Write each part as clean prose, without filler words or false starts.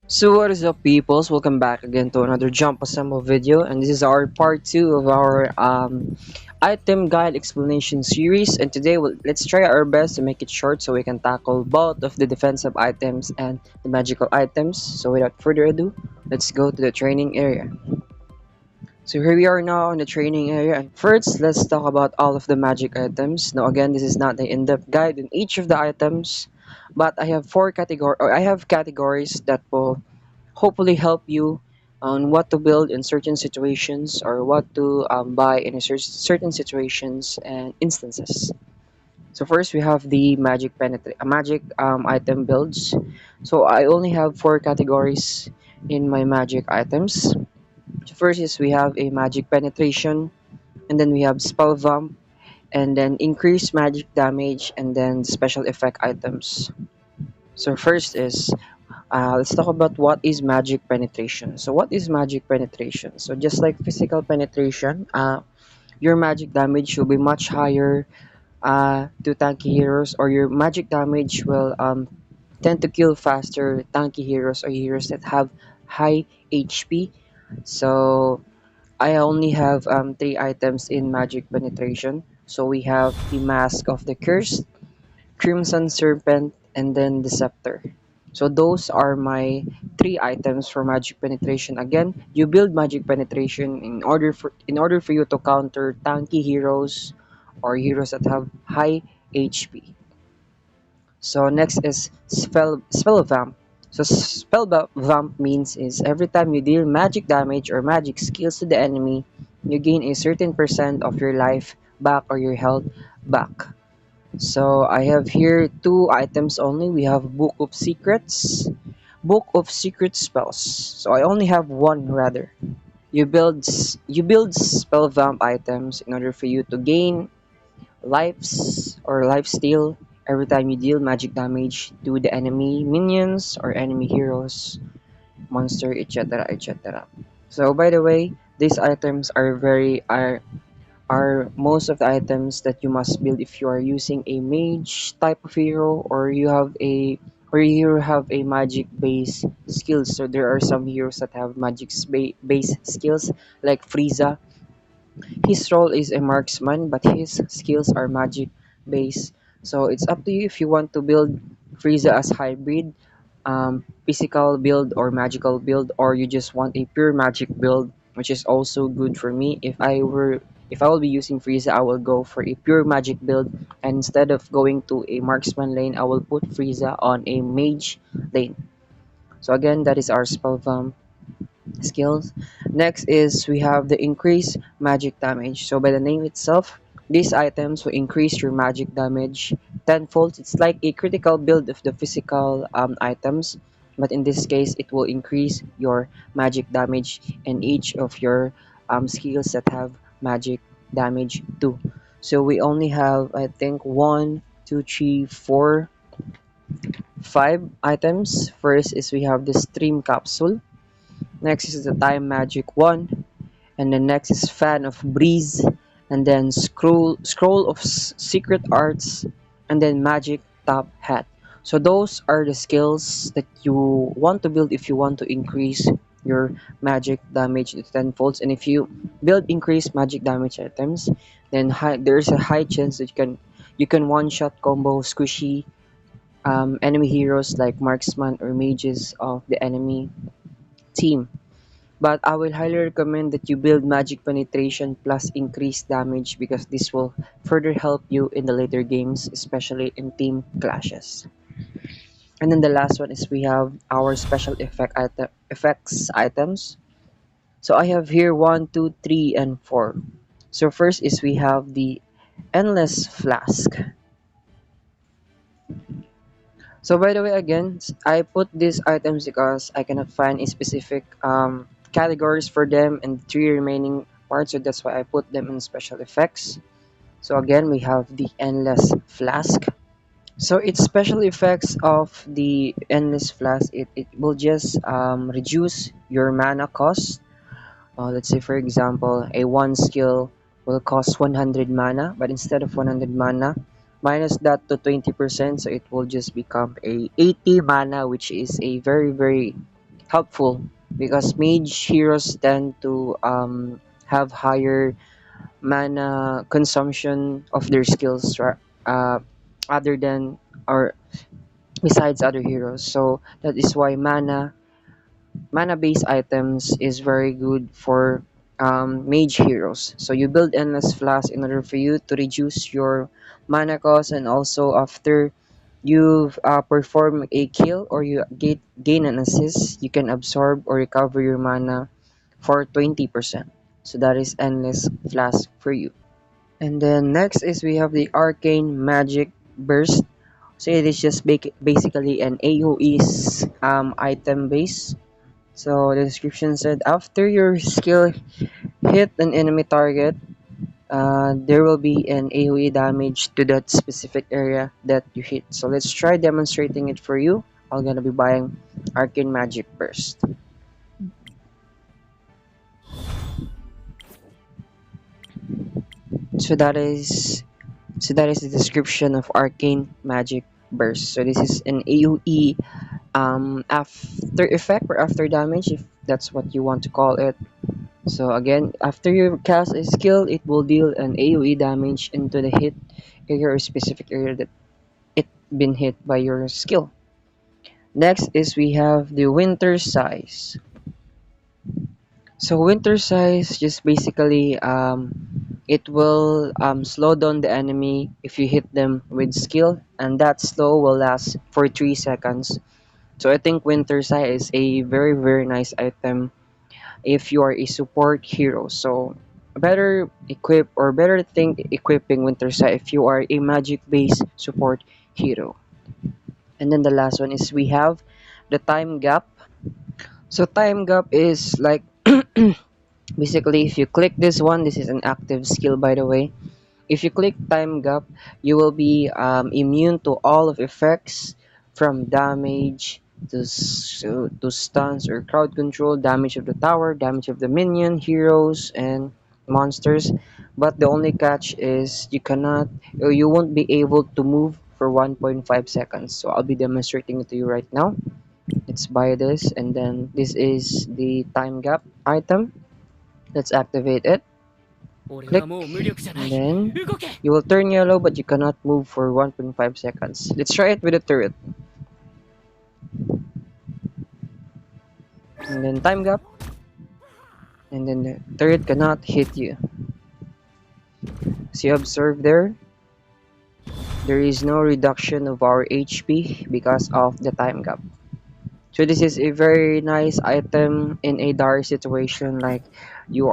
So what is up, peoples? Welcome back again to another jump assemble video, and this is our part 2 of our item guide explanation series. And today let's try our best to make it short so we can tackle both of the defensive items and the magical items. So without further ado, let's go to the training area. So here we are now in the training area, and first let's talk about all of the magic items. Now again, this is not an in-depth guide in each of the items, but I have categories that will hopefully help you on what to build in certain situations or what to buy in certain situations and instances. So first we have the magic item builds. So I only have four categories in my magic items. First is we have a magic penetration, and then we have spell vamp, and then increased magic damage, and then special effect items. So first is let's talk about what is magic penetration. So what is magic penetration? So just like physical penetration, your magic damage will be much higher to tanky heroes, or your magic damage will tend to kill faster tanky heroes or heroes that have high HP. So I only have three items in magic penetration. So we have the mask of the cursed, Crimson Serpent, and then the Scepter. So those are my three items for magic penetration. Again, you build magic penetration in order for you to counter tanky heroes or heroes that have high HP. So next is spell vamp. So vamp means is every time you deal magic damage or magic skills to the enemy, you gain a certain percent of your life back or your health back. So I have here two items only. We have Book of Secret Spells. So I only have one rather. You build spell vamp items in order for you to gain lives or life steal every time you deal magic damage to the enemy minions or enemy heroes, monster, etc. etc. So by the way, these items are most of the items that you must build if you are using a mage type of hero, or you have a magic base skills. So there are some heroes that have magic base skills like Frieza. His role is a marksman, but his skills are magic base. So it's up to you if you want to build Frieza as hybrid, physical build or magical build, or you just want a pure magic build, which is also good for me. If I will be using Frieza, I will go for a pure magic build, and instead of going to a marksman lane, I will put Frieza on a mage lane. So again, that is our spell skills. Next is we have the increase magic damage. So by the name itself, these items will increase your magic damage tenfold. It's like a critical build of the physical items, but in this case, it will increase your magic damage in each of your skills that have magic damage too. So we only have, I think, one, two, three, four, five items. First is we have the stream capsule. Next is the time magic one, and then next is fan of breeze, and then scroll of secret arts, and then magic top hat. So those are the skills that you want to build if you want to increase your magic damage to tenfolds. And if you build increased magic damage items, then there's a high chance that you can one shot combo squishy enemy heroes like marksman or mages of the enemy team. But I will highly recommend that you build magic penetration plus increased damage, because this will further help you in the later games, especially in team clashes. And then the last one is we have our effects items. So I have here one, two, three, and four. So first is we have the endless flask. So by the way, again, I put these items because I cannot find a specific categories for them and three remaining parts, so that's why I put them in special effects. So again, we have the endless flask. So its special effects of the endless flask, it will just reduce your mana cost. Let's say for example, a one skill will cost 100 mana, but instead of 100 mana, minus that to 20%, so it will just become a 80 mana, which is a very helpful because mage heroes tend to have higher mana consumption of their skills uh, other than or besides other heroes. So that is why mana based items is very good for mage heroes. So you build endless flask in order for you to reduce your mana cost, and also after you've perform a kill or you gain an assist, you can absorb or recover your mana for 20%. So that is endless flask for you. And then next is we have the arcane magic burst. So it is just basically an AoE item base. So the description said after your skill hit an enemy target, there will be an AoE damage to that specific area that you hit. So let's try demonstrating it for you. I'm gonna be buying Arcane Magic Burst. So that is the description of Arcane Magic Burst. So this is an AoE after effect or after damage, if that's what you want to call it. So again, after you cast a skill, it will deal an AoE damage into the hit area or specific area that it been hit by your skill. Next is we have the winter size. So winter size just basically it will slow down the enemy if you hit them with skill, and that slow will last for 3 seconds. So I think winter size is a very nice item if you are a support hero. So better equip or better think equipping winter size if you are a magic based support hero. And then the last one is we have the time gap. So time gap is like basically if you click this one, this is an active skill by the way. If you click time gap, you will be immune to all of effects from damage to stuns or crowd control, damage of the tower, damage of the minion, heroes, and monsters. But the only catch is you cannot or you won't be able to move for 1.5 seconds. So I'll be demonstrating it to you right now. Let's buy this, and then this is the time gap item. Let's activate it. 俺は Click, もう無力じゃな and い。then 動け you will turn yellow, but you cannot move for 1.5 seconds. Let's try it with a turret. And then time gap, and then the turret cannot hit you. So you observe there is no reduction of our HP because of the time gap. So this is a very nice item in a dire situation, like you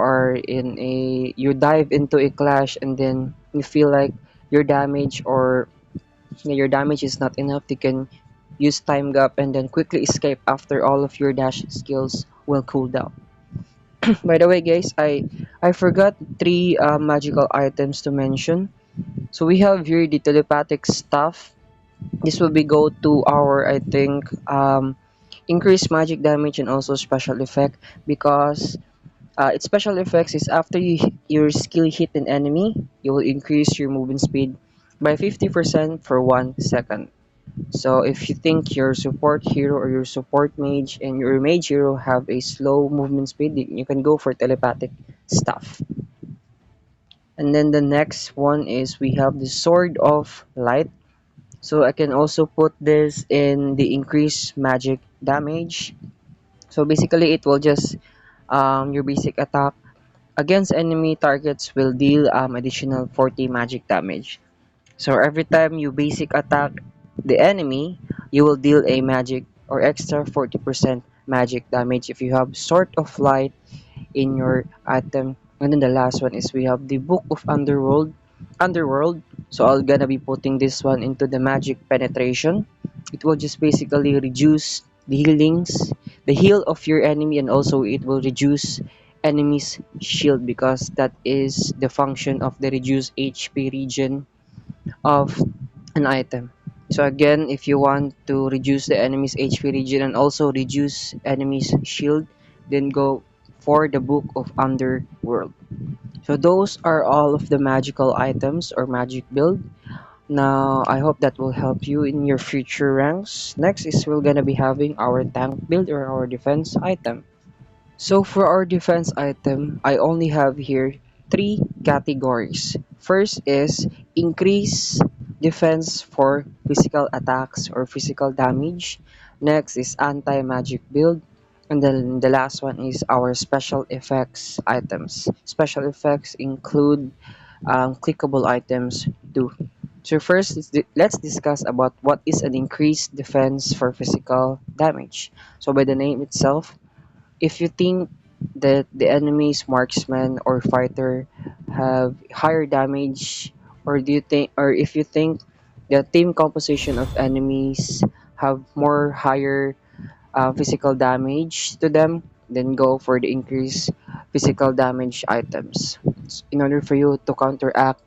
dive into a clash and then you feel like your damage or your damage is not enough. You can use time gap and then quickly escape after all of your dash skills will cool down. By the way, guys, I forgot three magical items to mention. So we have here the telepathic stuff. This will be go to our I think increased magic damage and also special effect because its special effects is after your skill hit an enemy, you will increase your movement speed by 50% for 1 second. So if you think your support hero or your support mage and your mage hero have a slow movement speed, you can go for telepathic stuff. And then the next one is we have the Sword of Light. So I can also put this in the increased magic damage. So basically it will just your basic attack against enemy targets will deal additional 40 magic damage. So every time you basic attack the enemy, you will deal a magic or extra 40% magic damage if you have Sword of Light in your item. And then the last one is we have the Book of Underworld. So I'm gonna be putting this one into the magic penetration. It will just basically reduce the heal of your enemy, and also it will reduce enemy's shield because that is the function of the reduced HP region of an item. So again, if you want to reduce the enemy's HP region and also reduce enemy's shield, then go for the Book of Underworld. So those are all of the magical items or magic build. Now, I hope that will help you in your future ranks. Next is we're gonna be having our tank build or our defense item. So for our defense item, I only have here three categories. First is increase defense for physical attacks or physical damage. Next is anti-magic build. And then the last one is our special effects items. Special effects include clickable items too. So first, let's discuss about what is an increased defense for physical damage. So by the name itself, if you think that the enemy's marksman or fighter have higher damage, or do you think, or if you think the team composition of enemies have more higher physical damage to them, then go for the increased physical damage items in order for you to counteract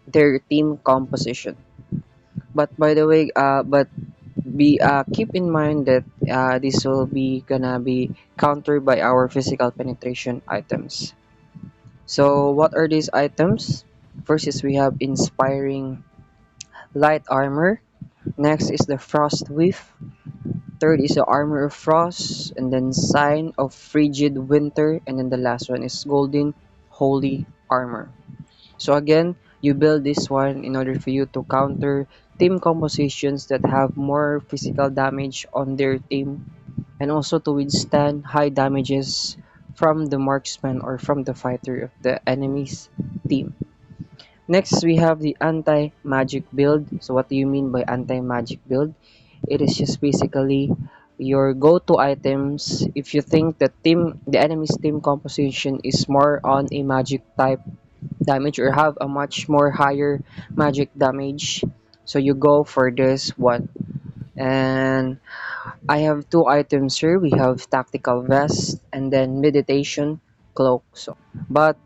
their team composition. But by the way, but be keep in mind that this will be gonna be countered by our physical penetration items. So what are these items? First is we have inspiring light armor. Next is the frost whiff. Third is the armor of frost, and then sign of frigid winter, and then the last one is golden holy armor. So again, you build this one in order for you to counter team compositions that have more physical damage on their team, and also to withstand high damages from the marksman or from the fighter of the enemy's team. Next, we have the anti-magic build. So what do you mean by anti-magic build? It is just basically your go-to items if you think the enemy's team composition is more on a magic type damage or have a much more higher magic damage. So you go for this one. And I have two items here. We have tactical vest and then meditation cloak. But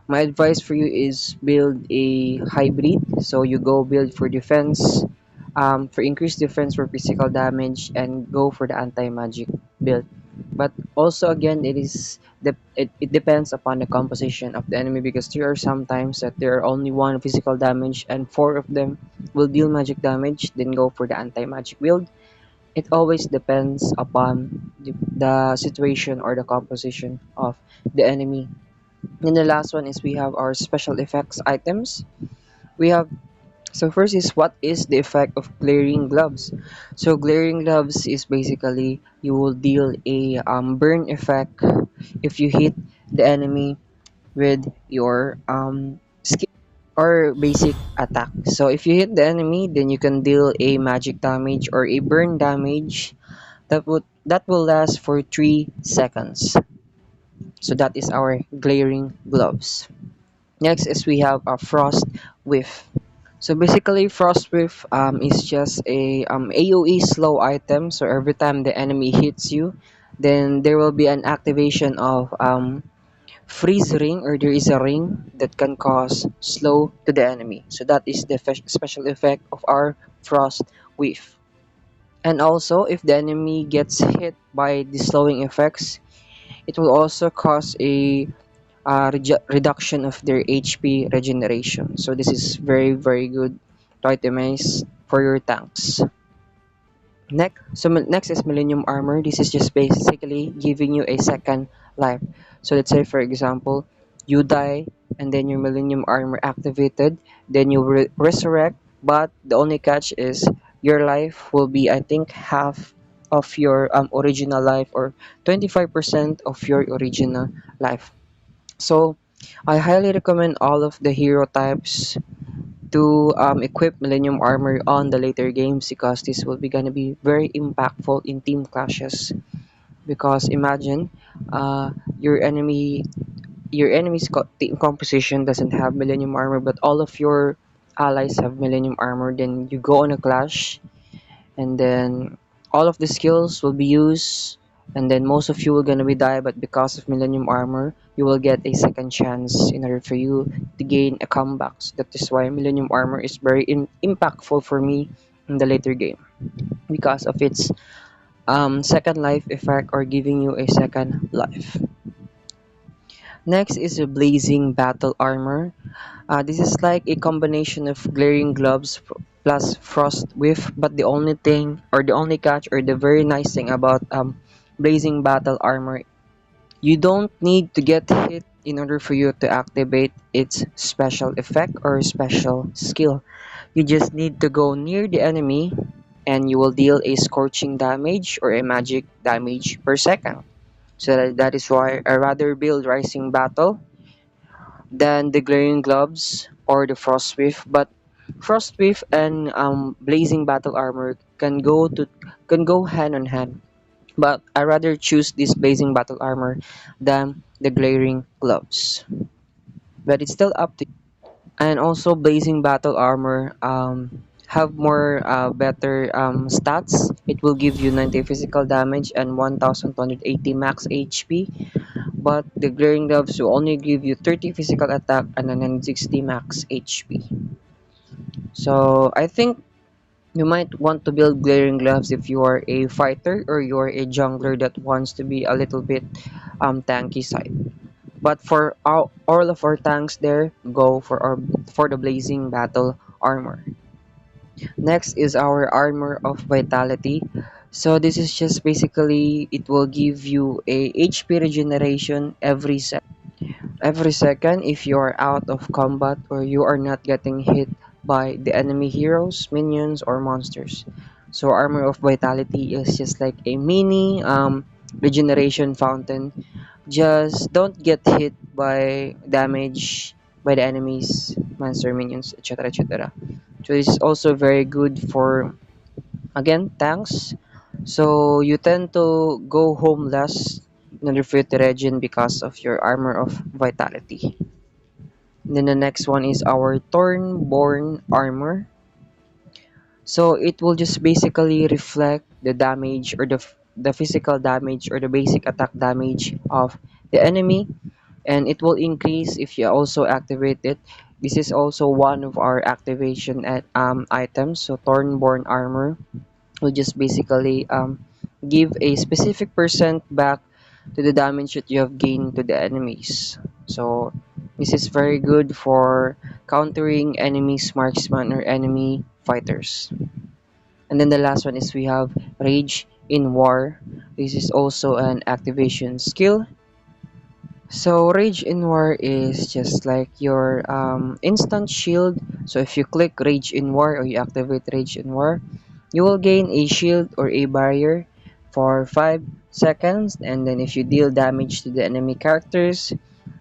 my advice for you is build a hybrid. So you go build for defense, for increased defense for physical damage, and go for the anti-magic build. But also again, it depends upon the composition of the enemy, because there are some times that there are only one physical damage and four of them will deal magic damage. Then go for the anti-magic build. It always depends upon the situation or the composition of the enemy. And the last one is we have our special effects items. We have so first is what is the effect of glaring gloves? So glaring gloves is basically you will deal a burn effect if you hit the enemy with your skill or basic attack. So if you hit the enemy, then you can deal a magic damage or a burn damage that will last for 3 seconds. So that is our glaring gloves. Next is we have a frost whiff. So basically, frost whiff is just a AOE slow item. So every time the enemy hits you, then there will be an activation of freeze ring, or there is a ring that can cause slow to the enemy. So that is the special effect of our frost whiff. And also, if the enemy gets hit by the slowing effects, it will also cause a reduction of their HP regeneration. So this is very very good to itemize for your tanks. Next is Millennium Armor. This is just basically giving you a second life. So let's say for example, you die and then your Millennium Armor activated, then you resurrect, but the only catch is your life will be, I think, half of your original life, or 25% of your original life. So I highly recommend all of the hero types to equip Millennium Armor on the later games, because this will be gonna be very impactful in team clashes. Because imagine uh, your enemy your enemy's team composition doesn't have Millennium Armor, but all of your allies have Millennium Armor. Then you go on a clash, and then all of the skills will be used, and then most of you will gonna be die, but because of Millennium Armor you will get a second chance in order for you to gain a comeback. So that is why Millennium Armor is very impactful for me in the later game, because of its second life effect, or giving you a second life. Next is a blazing battle armor. This is like a combination of glaring gloves plus frost whiff, but the only thing, or the only catch, or the very nice thing about blazing battle armor, you don't need to get hit in order for you to activate its special effect or special skill. You just need to go near the enemy and you will deal a scorching damage or a magic damage per second. So that is why I rather build Rising Battle than the Glaring Gloves or the Frostwave. But Frostwave and Blazing Battle Armor can go hand on hand. But I rather choose this Blazing Battle Armor than the Glaring Gloves. But it's still up to you. And also Blazing Battle Armor have more better stats. It will give you 90 physical damage and 1280 max HP, but the Glaring Gloves will only give you 30 physical attack and 960 max HP. So I think you might want to build Glaring Gloves if you are a fighter or you are a jungler that wants to be a little bit tanky side. But for all of our tanks there, go for the Blazing Battle Armor. Next is our Armor of Vitality. So this is just basically it will give you a HP regeneration every second if you are out of combat or you are not getting hit by the enemy heroes, minions, or monsters. So Armor of Vitality is just like a mini regeneration fountain. Just don't get hit by damage by the enemies, monster, minions, etc. etc. So this is also very good for again tanks. So you tend to go home less in order for you to regen because of your Armor of Vitality. Then the next one is our Thornborn Armor. So it will just basically reflect the damage or the physical damage or the basic attack damage of the enemy, and it will increase if you also activate it. This is also one of our activation items. So Thornborn Armor will just basically give a specific percent back to the damage that you have gained to the enemies. So this is very good for countering enemies marksman or enemy fighters. And then the last one is we have Rage in War. This is also an activation skill. So Rage in War is just like your instant shield. So if you click Rage in War or you activate Rage in War, you will gain a shield or a barrier for 5 seconds, and then if you deal damage to the enemy characters,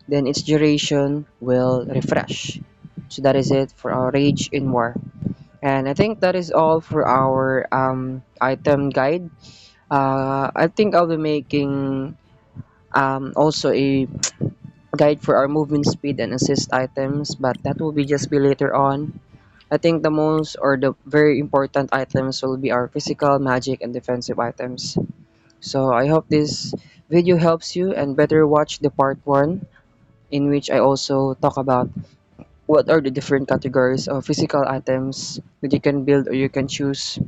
then its duration will refresh. So that is it for our Rage in War. And I think that is all for our item guide. I think I'll be making also a guide for our movement speed and assist items, but that will be just be later on. I think the most or the very important items will be our physical, magic, and defensive items. So I hope this video helps you and better watch the part 1 in which I also talk about what are the different categories of physical items that you can build or you can choose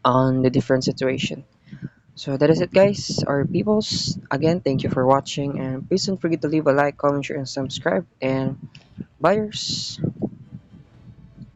on the different situation. So that is it guys, our peoples. Again, thank you for watching and please don't forget to leave a like, comment, share, and subscribe and buyers.